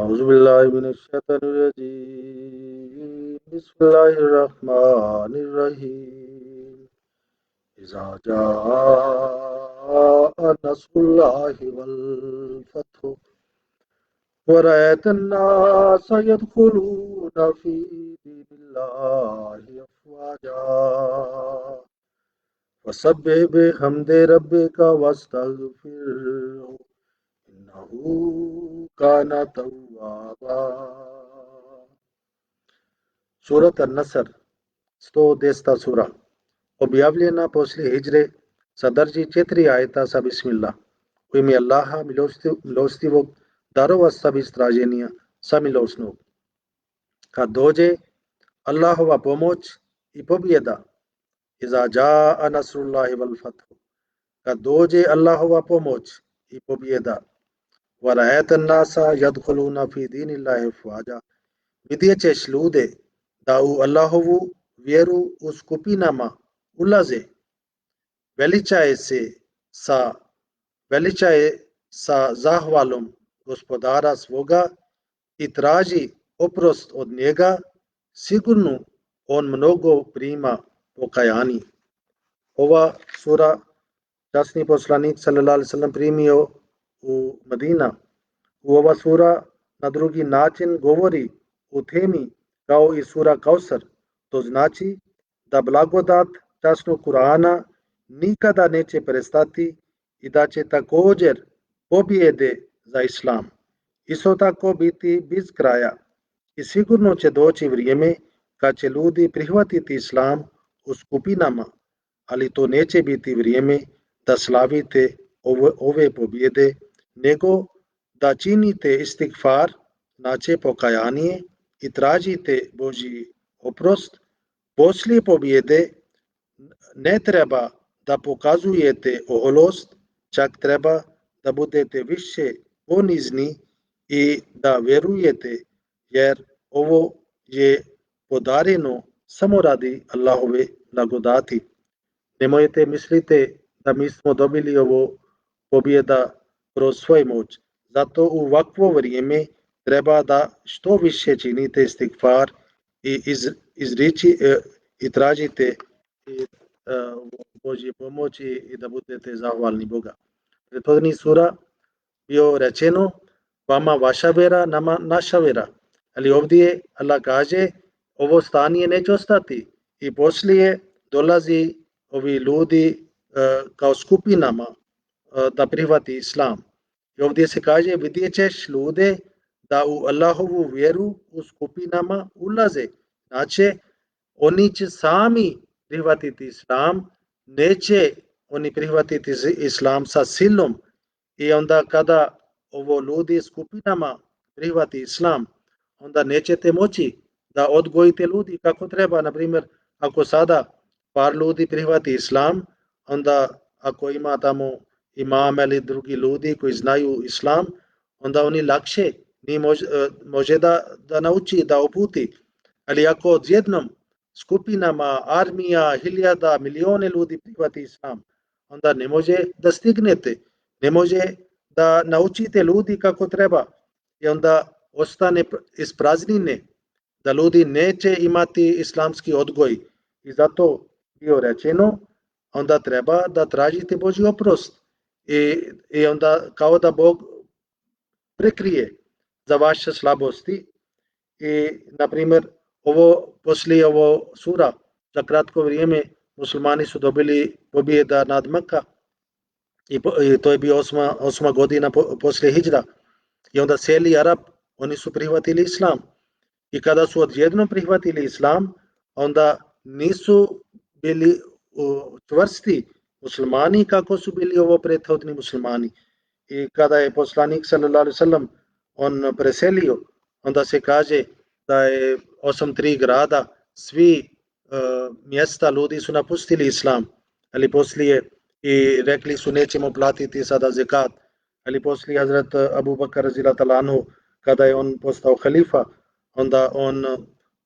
औज़ुबिल्लाहि मिनश्शैतानिर्रजीम बिस्मिल्लाहिर्रहमानिर्रहीम इज़ा जाअ नस्रुल्लाहि वल फतह व रअयतन-नास यदखुलूना फी दीनिल्लाहि अफ़वाजा फसब्बिह बिहम्दि रब्बिका वस्तगफिरहु इन्नहु काना तव्वाबा. Surat An-Nasr 110. sura. Objavljena poslije hidžre, sadrži 4 ajeta sa bismillah. U ime Allaha milostivog, darovasta istraženja sa milosnog. Kad dođe Allahova pomoć i pobjeda, iza jaa nasrullahi wal fathu, kad dođe Allahova pomoć i pobjeda, wa ra'aytan nasa yadkhuluna fi dinillahi afwaja, vidjet ćeš ljude da u Allahovu vjeru u skupinama ulaze, veličaje sa zahvalom gospodara svoga i traži oprost od njega, sigurno on mnogo prima pokajani. Ova sura časni poslanik sallallahu alejhi ve sellem primio u Medina. U ova sura na drugi način govori o temi kao i sura Kausar. To znači da blagodat časnog Kur'ana nikada neće prestati i da će također pobjede za islam isto tako biti bez kraja. I sigurno će doći vrijeme kad će ljudi prihvatiti islam u skupinama, ali to neće biti vrijeme da slavite ove pobjede, nego da činite istigfar, znači pokajanje, i tražite Božji oprost. Poslije pobjede ne treba da pokazujete oholost, čak treba da budete više ponizni i da vjerujete, jer ovo je podareno samo radi Allahove blagodati. Nemojte mislite da mi smo dobili ovo pobjeda kroz svoju moć. Zato u ovakvo vrijeme treba da što više činite istigfar i i tražite Božje pomoći i da budete zahvalni Boga. Prethodni sura bio rečeno vama vaša vera, nama naša vera. Ali ovdje Allah kaže ovo stanje neće ostati i poslije dolazi ovi ljudi kao skupinama da prihvati islam. I ovdje se kaže vidjet ćeš ljude da u Allahovu vjeru u skupinama ulaze. Znači oni će sami prihvatiti islam, neće oni prihvatiti islam sa silom. I onda kada ovo ljudi skupinama prihvati islam, onda nećete moći da odgojite ljudi kako treba. Na primjer, ako sada par ljudi prihvati islam, onda ako ima tamo imam ili drugi ljudi koji znaju islam, onda oni lakše može da nauči, da uputi. Ali ako odjednom skupinama, armija, hiljada, milijone ljudi prihvati islam, onda ne može da stignete, ne može da naučite ljudi kako treba i onda ostane iz praznine, da ljudi neće imati islamski odgoj. I zato bio rečeno, onda treba da tražite Božji oprost i onda kao da Bog prekrije za vaše slabosti. I na primjer poslije ovo sura za kratko vrijeme muslimani su dobili pobjeda nad Mekka i to je bio 8. godina poslije hidžra. I onda cijeli Arab, oni su prihvatili islam. I kada su odjednom prihvatili islam, onda nisu bili čvrsti muslimani kako su bili ovo prethodni muslimani. I kada je poslanik sallallahu alejhi ve sellem on preselio, onda se kaže da je 8 grada, svi mjesta ljudi su napustili islam, ali poslije i rekli su nećemo platiti sada zekat. Ali poslije Hazrat Abu Bakr radhiyallahu anhu, kada je on postao halifa, onda on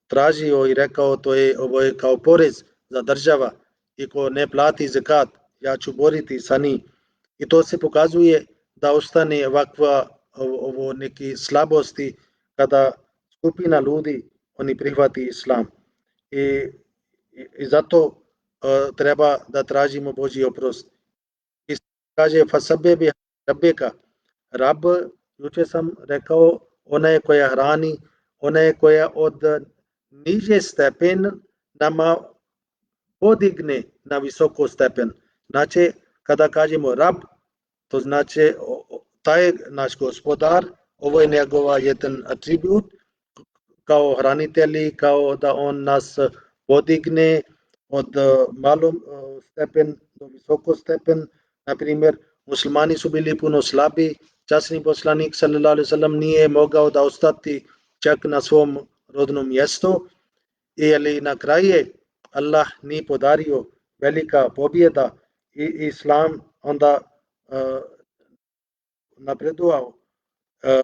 tražio i rekao ovo je kao porez za država i ko ne plati zekat, ja ću boriti sa njim. I to se pokazuje da ostane ovakva ovo neki slabosti kada skupina ljudi oni prihvati islam i zato treba da tražimo Božji oprost. I kaže fasabbe bi rabbeka, Rab, juče sam rekao, ona je koja hrani, ona je koja od niže stepen nama podigne na visoko stepen. Znači, kada kažemo Rab, to znači taj naš gospodar, ovo je njegova jedan atribut, kao hranitelji, kao da on nas podigne od malom stepen do visoko stepen. Na primjer, muslimani su bili puno slabi, časni poslanik sallallahu alejhi ve sellem nije mogao da ostati čak na svom rodnom mjestu, ili na kraju Allah nije podario velika pobjeda i islam onda napredovao